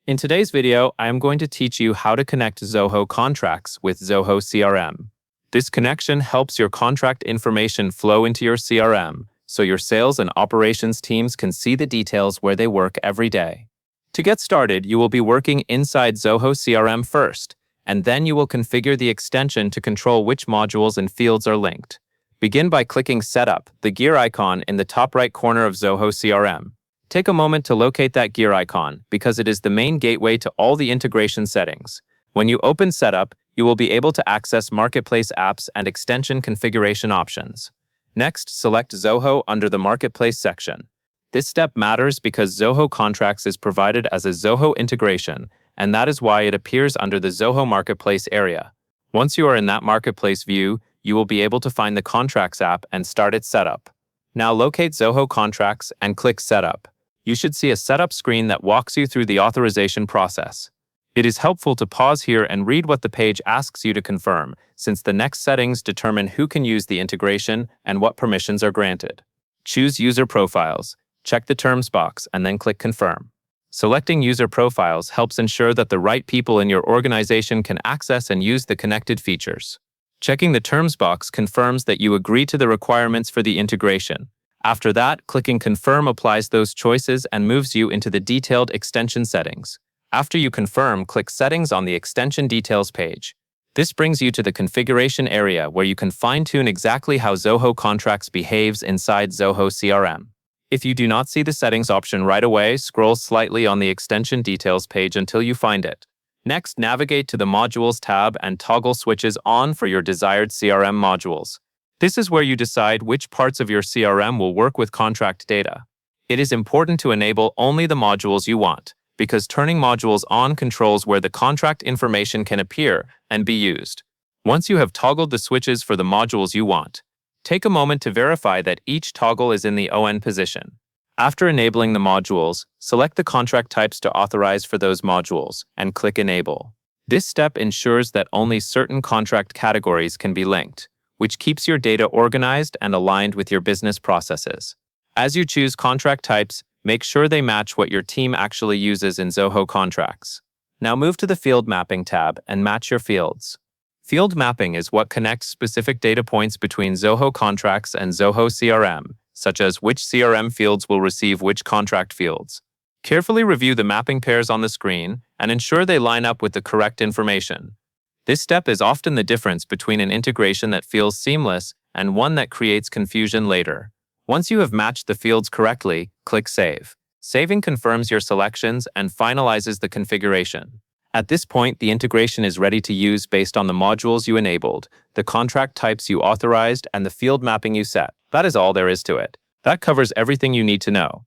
In today's video, I am going to teach you how to connect Zoho contracts with Zoho CRM. This connection helps your contract information flow into your CRM, so your sales and operations teams can see the details where they work every day. To get started, you will be working inside Zoho CRM first, and then you will configure the extension to control which modules and fields are linked. Begin by clicking Setup, the gear icon in the top right corner of Zoho CRM. Take a moment to locate that gear icon because it is the main gateway to all the integration settings. When you open Setup, you will be able to access Marketplace apps and extension configuration options. Next, select Zoho under the Marketplace section. This step matters because Zoho Contracts is provided as a Zoho integration, and that is why it appears under the Zoho Marketplace area. Once you are in that Marketplace view, you will be able to find the Contracts app and start its setup. Now locate Zoho Contracts and click Setup. You should see a setup screen that walks you through the authorization process. It is helpful to pause here and read what the page asks you to confirm, since the next settings determine who can use the integration and what permissions are granted. Choose User Profiles. Check the Terms box and then click Confirm. Selecting User Profiles helps ensure that the right people in your organization can access and use the connected features. Checking the Terms box confirms that you agree to the requirements for the integration. After that, clicking Confirm applies those choices and moves you into the detailed extension settings. After you confirm, click Settings on the Extension Details page. This brings you to the configuration area where you can fine-tune exactly how Zoho Contracts behaves inside Zoho CRM. If you do not see the settings option right away, scroll slightly on the Extension Details page until you find it. Next, navigate to the Modules tab and toggle switches on for your desired CRM modules. This is where you decide which parts of your CRM will work with contract data. It is important to enable only the modules you want, because turning modules on controls where the contract information can appear and be used. Once you have toggled the switches for the modules you want, take a moment to verify that each toggle is in the ON position. After enabling the modules, select the contract types to authorize for those modules and click Enable. This step ensures that only certain contract categories can be linked, which keeps your data organized and aligned with your business processes. As you choose contract types, make sure they match what your team actually uses in Zoho Contracts. Now move to the Field Mapping tab and match your fields. Field mapping is what connects specific data points between Zoho Contracts and Zoho CRM, such as which CRM fields will receive which contract fields. Carefully review the mapping pairs on the screen and ensure they line up with the correct information. This step is often the difference between an integration that feels seamless and one that creates confusion later. Once you have matched the fields correctly, click Save. Saving confirms your selections and finalizes the configuration. At this point, the integration is ready to use based on the modules you enabled, the contract types you authorized, and the field mapping you set. That is all there is to it. That covers everything you need to know.